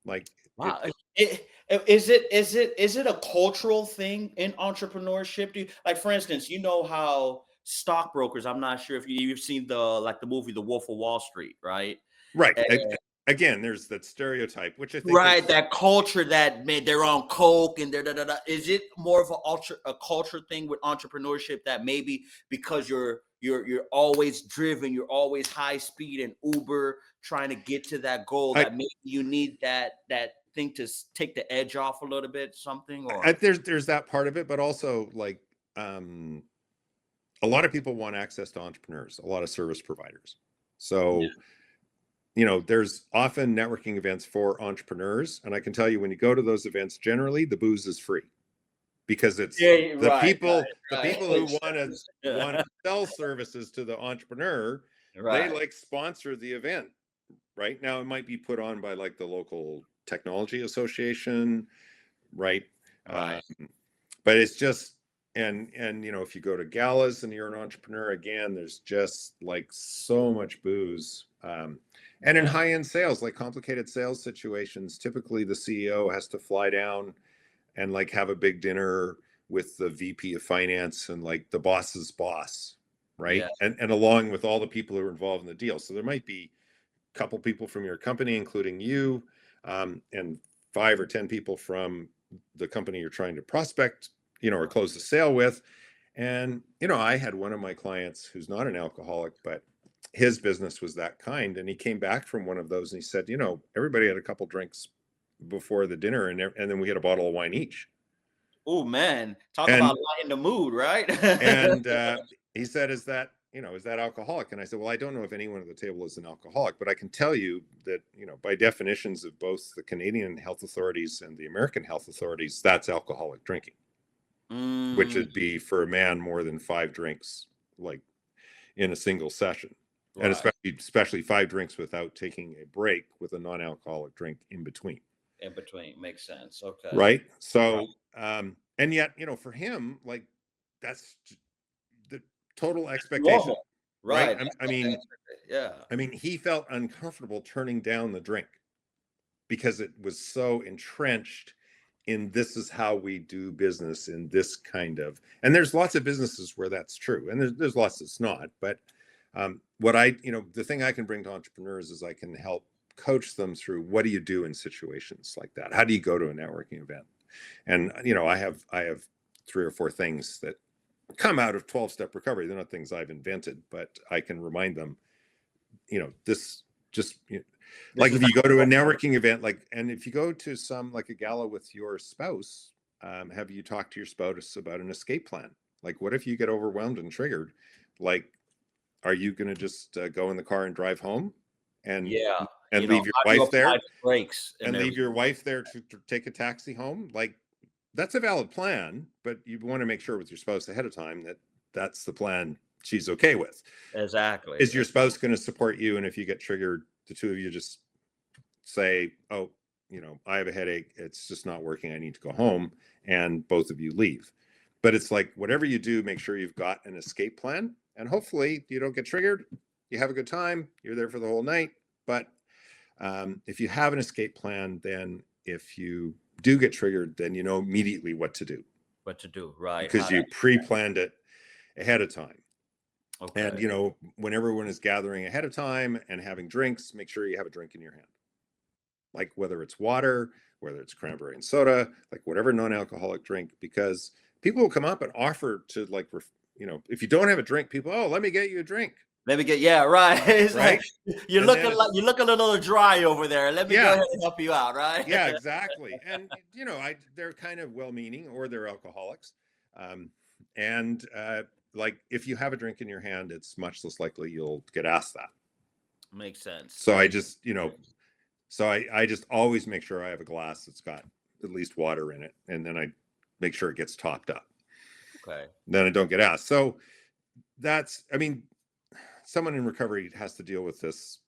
Like, wow. Is it a cultural thing in entrepreneurship? Like, for instance, how stockbrokers, I'm not sure if you've seen the movie, The Wolf of Wall Street, right? Right. Again, there's that stereotype, which I think that culture that they're on coke and is it more of a culture thing with entrepreneurship that maybe because you're always driven, you're always high speed and Uber trying to get to that goal that maybe you need that thing to take the edge off a little bit, something? Or there's that part of it, but also like a lot of people want access to entrepreneurs, a lot of service providers. So there's often networking events for entrepreneurs. And I can tell you, when you go to those events, generally the booze is free, because it's Yeah, the right, people, right. who want to sell services to the entrepreneur, they Right, like sponsor the event. Right now, it might be put on by like the local technology association, right? Um, right. but it's just, and if you go to galas and you're an entrepreneur, again, there's just like so much booze. And in Yeah, high-end sales, like complicated sales situations, typically the CEO has to fly down and like have a big dinner with the VP of finance and like the boss's boss, right? yeah. And along with all the people who are involved in the deal. So there might be a couple people from your company, including you, and 5 or 10 people from the company you're trying to prospect, or close the sale with. And, I had one of my clients who's not an alcoholic, but his business was that kind. And he came back from one of those and he said, everybody had a couple drinks before the dinner, and then we had a bottle of wine each. Oh man, talk And about lighting the mood, right? and he said, is that alcoholic? And I said, well, I don't know if anyone at the table is an alcoholic, but I can tell you that, by definitions of both the Canadian health authorities and the American health authorities, that's alcoholic drinking, which Mm, would be for a man more than 5 drinks, like in a single session. And right, especially 5 drinks without taking a break with a non-alcoholic drink in between. in between makes sense. Okay, Right. right. So, and yet, for him, like, that's the total expectation, Normal, right? right? I mean, Yeah, he felt uncomfortable turning down the drink because it was so entrenched in, this is how we do business in this kind of, and there's lots of businesses where that's true, and there's lots that's not. But the thing I can bring to entrepreneurs is I can help coach them through, what do you do in situations like that? How do you go to a networking event? And I have 3 or 4 things that come out of 12-step recovery. They're not things I've invented, but I can remind them, this just, this like is if not you go to a normal. networking event, like, and if you go to some, like a gala with your spouse, have you talked to your spouse about an escape plan? Like, what if you get overwhelmed and triggered? Like, are you going to just go in the car and drive home and Yeah, leave your how do you wife apply there, the brakes and and leave everything? your wife there to take a taxi home? Like, that's a valid plan, but you want to make sure with your spouse ahead of time that that's the plan she's okay with. Exactly. Is your spouse going to support you? And if you get triggered, the two of you just say, oh, I have a headache, it's just not working, I need to go home, and both of you leave. But it's like, whatever you do, make sure you've got an escape plan, and hopefully you don't get triggered, you have a good time, you're there for the whole night. But if you have an escape plan, then if you do get triggered, then you know immediately what to do, What to do, right? How because to, you pre-planned it ahead of time. And okay. when everyone is gathering ahead of time and having drinks, make sure you have a drink in your hand, like whether it's water, whether it's cranberry and soda, like whatever non-alcoholic drink, because people will come up and offer to, like, if you don't have a drink, people, oh, let me get you a drink, Let me get, yeah, right. It's like, right? And then it's, you look a little dry over there. Let me go yeah, ahead and help you out, right? yeah, exactly. And they're kind of well-meaning, or they're alcoholics, and like, if you have a drink in your hand, it's much less likely you'll get asked that. Makes sense. So I just, so I just always make sure I have a glass that's got at least water in it, and then I make sure it gets topped up. Okay. Then I don't get asked. So I mean, someone in recovery has to deal with this.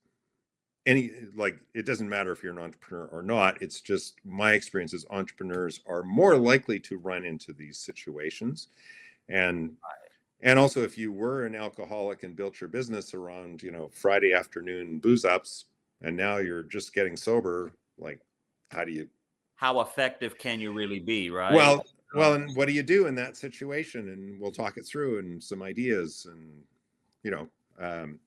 Like, it doesn't matter if you're an entrepreneur or not. It's just my experience is entrepreneurs are more likely to run into these situations. And also, if you were an alcoholic and built your business around, Friday afternoon booze ups, and now you're just getting sober, like, how do you, How effective can you really be, right? well, and what do you do in that situation? And we'll talk it through, and some ideas, and, you know, um,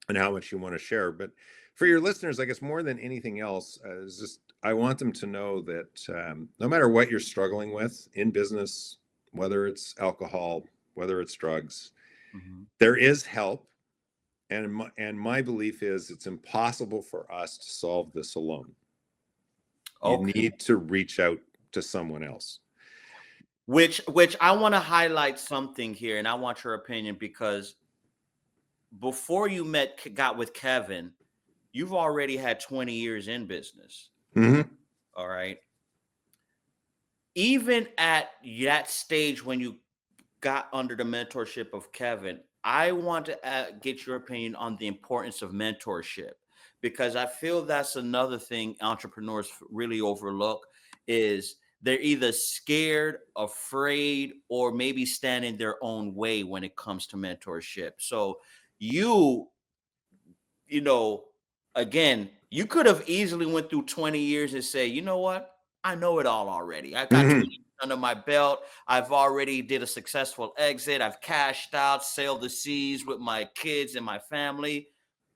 and how much you want to share. But for your listeners, I guess more than anything else, is just, I want them to know that no matter what you're struggling with in business, whether it's alcohol, whether it's drugs, Mhm. there is help. And my belief is, it's impossible for us to solve this alone. You Okay. need to reach out to someone else. Which I want to highlight something here, and I want your opinion, because before you got with Kevin, you've already had 20 years in business. Mm-hmm. All right. Even at that stage when you got under the mentorship of Kevin, I want to get your opinion on the importance of mentorship, because I feel that's another thing entrepreneurs really overlook is they're either scared, afraid, or maybe stand in their own way when it comes to mentorship. So you, you know, again, you could have easily went through 20 years and say, you know what? I know it all already. I got 20 Mm-hmm. years under my belt. I've already did a successful exit. I've cashed out, sailed the seas with my kids and my family.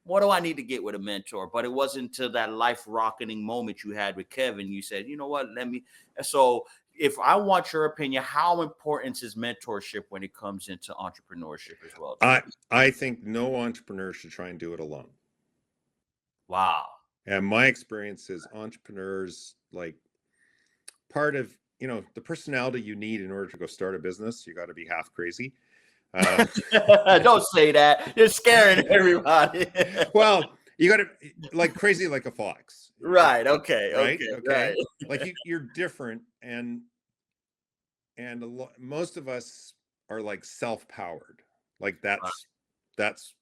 What do I need to get with a mentor? But it wasn't until that life rocketing moment you had with Kevin, you said, you know what, let me. So if I want your opinion, how important is mentorship when it comes into entrepreneurship as well, too? I think no entrepreneur should try and do it alone. Wow. And my experience is entrepreneurs, like, part of, the personality you need in order to go start a business, you got to be half crazy. Don't say that. You're scaring everybody. Well, you got to, like, crazy like a fox. Right. Okay. Right. Okay. Okay. Like, you're different, and most of us are like self-powered. Like, that's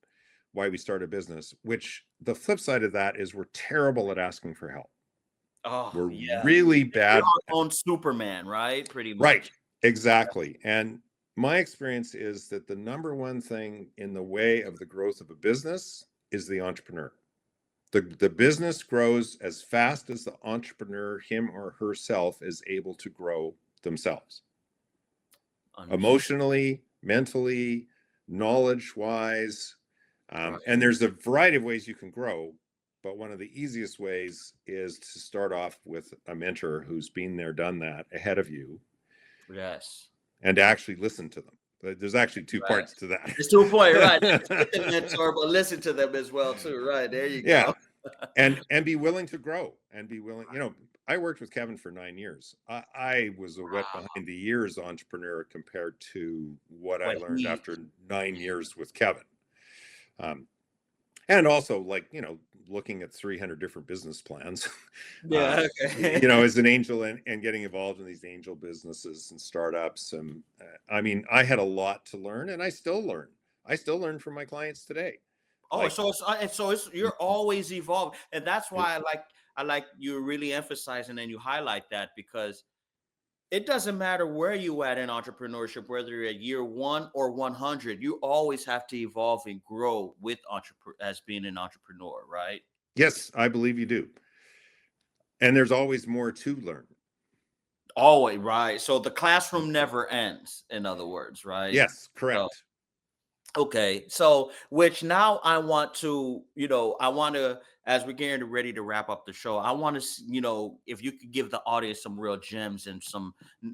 why we start a business, which the flip side of that is we're terrible at asking for help. Oh, We're yeah. really We're bad. our own Superman, right? Pretty much. Right. Exactly. And my experience is that the number one thing in the way of the growth of a business is the entrepreneur. The business grows as fast as the entrepreneur, him or herself, is able to grow themselves. Understood. Emotionally, mentally, knowledge-wise. Right. And there's a variety of ways you can grow, but one of the easiest ways is to start off with a mentor who's been there, done that ahead of you, Yes. and to actually listen to them. There's actually two Right. parts to that. It's to a point, right? Not just get the mentor, but listen to them as well, too. Right. There you Yeah. go. And be willing to grow, and be willing, I worked with Kevin for 9 years. I was a wet Wow. behind the ears entrepreneur compared to what I What learned he- after 9 years with Kevin. And also, like, looking at 300 different business plans, Yeah. Okay. as an angel, and getting involved in these angel businesses and startups. And I mean, I had a lot to learn, and I still learn. from my clients today. Oh, Like, so it's you're always evolving, and that's why I like you really emphasizing and you highlight that, because it doesn't matter where you at in entrepreneurship, whether you're at year 1 or 100, you always have to evolve and grow with as being an entrepreneur, right? yes, I believe you do. And there's always more to learn. Always, right? So the classroom never ends, in other words, right? Yes, So, correct. okay, so which now I want to, as we're getting ready to wrap up the show, I want to, if you could give the audience some real gems and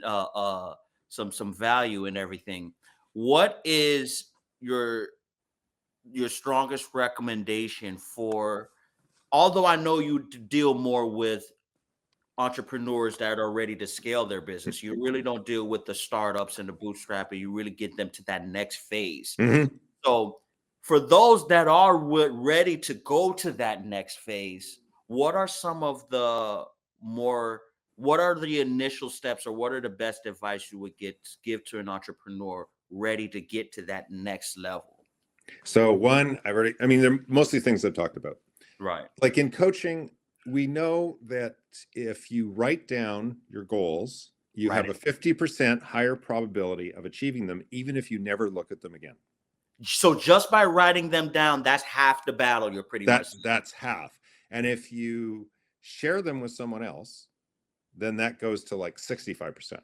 uh, uh, some value and everything. What is your strongest recommendation for? Although I know you deal more with entrepreneurs that are ready to scale their business, you really don't deal with the startups and the bootstrapping. You really get them to that next phase. Mm-hmm. So for those that are ready to go to that next phase, what are some of what are the initial steps, or what are the best advice you would give to an entrepreneur ready to get to that next level? So one, they're mostly things I've talked about. Right. Like, in coaching, we know that if you write down your goals, you have a 50% higher probability of achieving them, even if you never look at them again. So just by writing them down, that's half the battle. You're pretty much. That's half. And if you share them with someone else, then that goes to like 65%.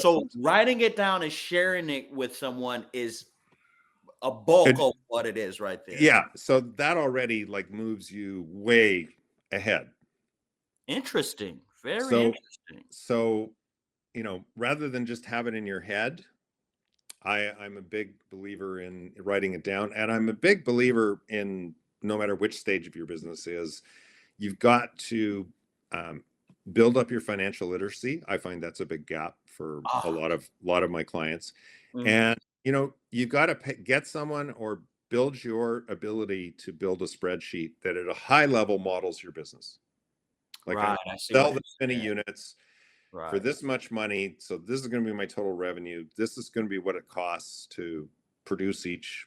So writing it down and sharing it with someone is a bulk of what it is right there. Yeah. So that already, like, moves you way ahead. Interesting. Very interesting. So, rather than just have it in your head, I'm a big believer in writing it down. And I'm a big believer in, no matter which stage of your business is, you've got to build up your financial literacy. I find that's a big gap for a lot of my clients. Mhm. And, you've got to get someone, or builds your ability to build a spreadsheet that at a high level models your business. Like, Right. I see sell what this you're many saying. units for Right. this much money. So this is going to be my total revenue. This is going to be what it costs to produce each,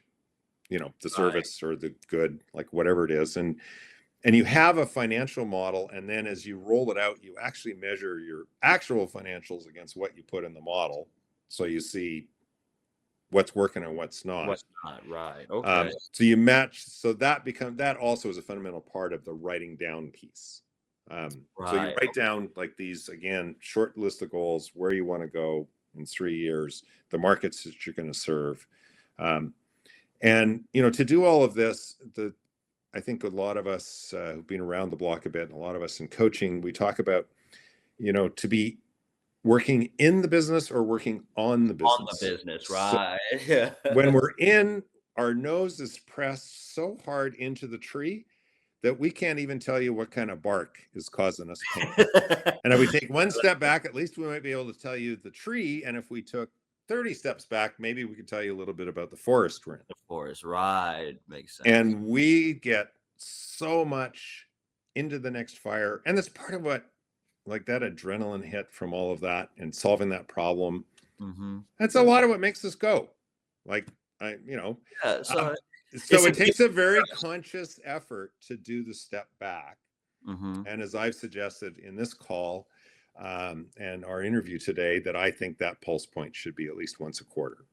the Right. service or the good, like whatever it is. And you have a financial model. And then as you roll it out, you actually measure your actual financials against what you put in the model. So you see what's working and what's not. What's not right. Okay. So you match. So that also is a fundamental part of the writing down piece. So you Right. write down like these, again, short list of goals, where you want to go in 3 years, the markets that you're going to serve. And, to do all of this, I think a lot of us who've been around the block a bit, and a lot of us in coaching, we talk about, to be working in the business or working on the On the business. business. So Right. Yeah. when we're in, our nose is pressed so hard into the tree that we can't even tell you what kind of bark is causing us pain. And if we take one step back, at least we might be able to tell you the tree. And if we took 30 steps back, maybe we could tell you a little bit about the forest we're in. The forest. Right. Makes sense. And we get so much into the next fire. And that's part of what, like that adrenaline hit from all of that and solving that problem. Mm-hmm. That's a lot of what makes us go. Like, Yeah. so It's it takes a very conscious effort to do the step back. Mm-hmm. And as I've suggested in this call and our interview today, that I think that pulse point should be at least once a quarter.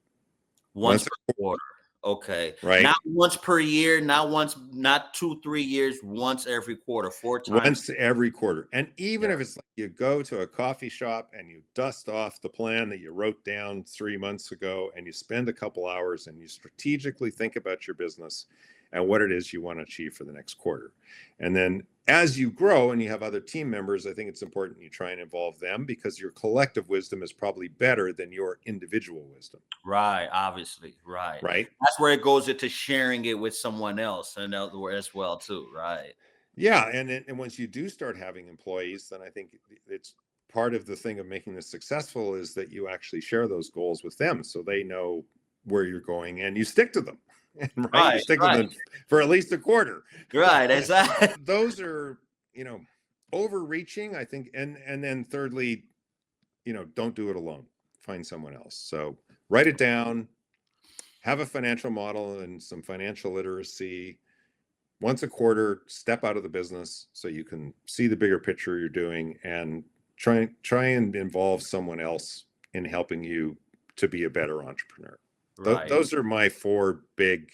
Once per quarter. Okay. Right. Not once per year, not 2-3 years, once every quarter, 4 times. Once every quarter. And even if it's like you go to a coffee shop and you dust off the plan that you wrote down 3 months ago, and you spend a couple hours and you strategically think about your business and what it is you want to achieve for the next quarter. And then as you grow and you have other team members, I think it's important you try and involve them, because your collective wisdom is probably better than your individual wisdom. Right. Obviously. Right. Right. That's where it goes into sharing it with someone else and as well too. Right. Yeah. And once you do start having employees, then I think it's part of the thing of making this successful is that you actually share those goals with them so they know where you're going and you stick to them. Right. You stick to them for at least a quarter. Right. Exactly. Those are, overreaching, I think. And then thirdly, don't do it alone. Find someone else. So write it down, have a financial model and some financial literacy. Once a quarter, step out of the business so you can see the bigger picture you're doing, and try and involve someone else in helping you to be a better entrepreneur. Right. Those are my 4 big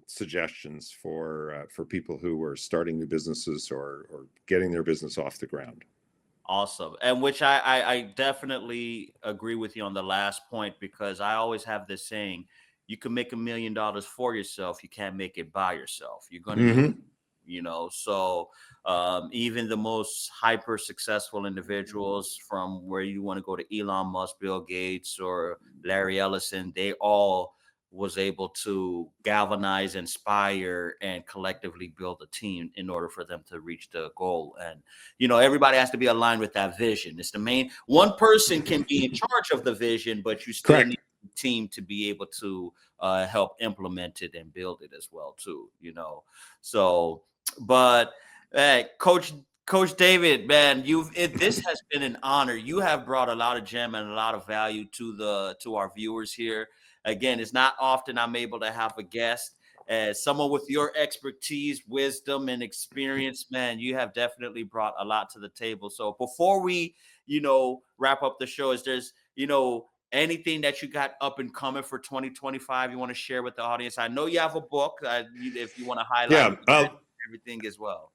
suggestions for people who are starting new businesses or getting their business off the ground. Awesome. And which I definitely agree with you on the last point, because I always have this saying, you can make $1 million for yourself. You can't make it by yourself. You're going to need, so even the most hyper successful individuals, from where you want to go to Elon Musk, Bill Gates, or Larry Ellison, they all was able to galvanize, inspire, and collectively build a team in order for them to reach the goal. And, everybody has to be aligned with that vision. It's the main. One person can be in charge of the vision, but you still need a team to be able to help implement it and build it as well too, So, but Coach David, man, this has been an honor. You have brought a lot of gem and a lot of value to our viewers here. Again, it's not often I'm able to have a guest as someone with your expertise, wisdom, and experience. Man, you have definitely brought a lot to the table. So before we, wrap up the show, is there's, anything that you got up and coming for 2025 you want to share with the audience? I know you have a book. If you want to highlight everything as well.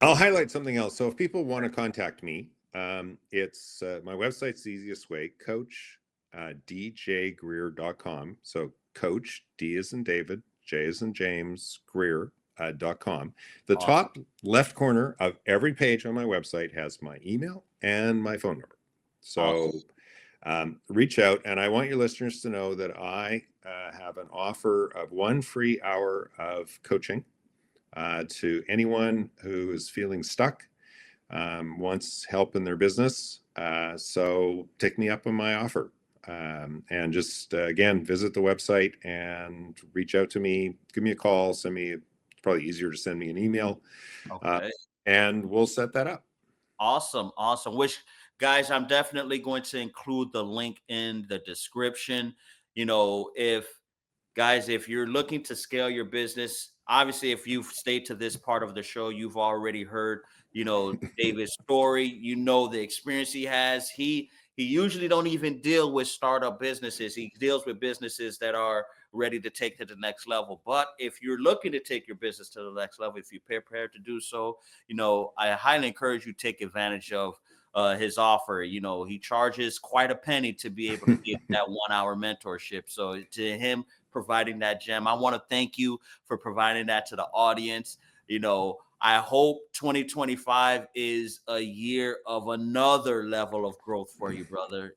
I'll highlight something else. So if people want to contact me, it's my website's the easiest way, coachdjgreer.com. So Coach, D as in David, J as in James, Greer.com. The top left corner of every page on my website has my email and my phone number. So reach out. And I want your listeners to know that I have an offer of 1 free hour of coaching to anyone who is feeling stuck, wants help in their business. So take me up on my offer. And just, again, visit the website and reach out to me, give me a call, it's probably easier to send me an email. Okay. And we'll set that up. Awesome. Which, guys, I'm definitely going to include the link in the description. If you're looking to scale your business, obviously, if you've stayed to this part of the show, you've already heard, David's story, the experience he has. He usually don't even deal with startup businesses. He deals with businesses that are ready to take to the next level. But if you're looking to take your business to the next level, if you're prepared to do so, I highly encourage you to take advantage of his offer. He charges quite a penny to be able to give that 1 hour mentorship. So to him providing that gem, I want to thank you for providing that to the audience. I hope 2025 is a year of another level of growth for you, brother,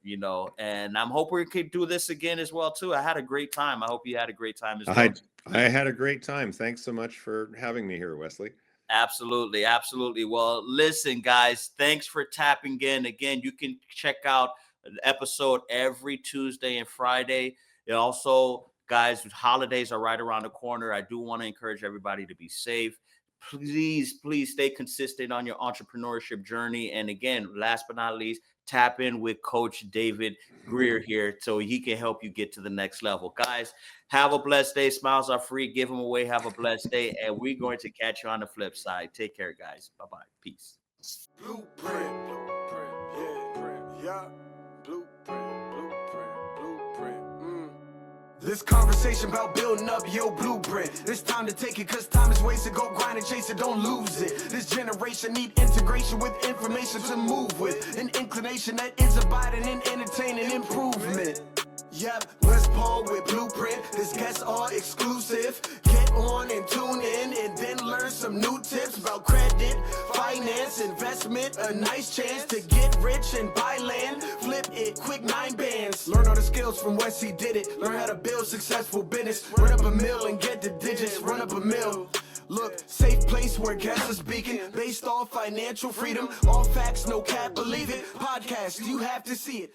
and I'm hoping we could do this again as well, too. I had a great time. I hope you had a great time as well. I had a great time. Thanks so much for having me here, Wesley. Absolutely. Absolutely. Well, listen, guys, thanks for tapping in. Again, you can check out an episode every Tuesday and Friday. And also, guys, holidays are right around the corner. I do want to encourage everybody to be safe. Please stay consistent on your entrepreneurship journey. And again, last but not least, tap in with Coach David Greer here so he can help you get to the next level. Guys, have a blessed day. Smiles are free. Give them away. Have a blessed day. And we're going to catch you on the flip side. Take care, guys. Bye-bye. Peace. Blueprint, yeah. Blueprint. This conversation about building up your blueprint. It's time to take it, cause time is wasted. Go grind and chase it, don't lose it. This generation need integration with information to move with. An inclination that is abiding in entertaining improvement. Yep, West Paul with Blueprint. This guests are exclusive. Get on and tune in and then learn some new tips about credit, finance, investment. A nice chance to get rich and buy land. Flip it, quick 9 bands. Learn all the skills from Wesley did it. Learn how to build successful business. Run up a mill and get the digits. Run up a mill. Look, safe place where guests are speaking. Based off financial freedom. All facts, no cap, believe it. Podcast, you have to see it.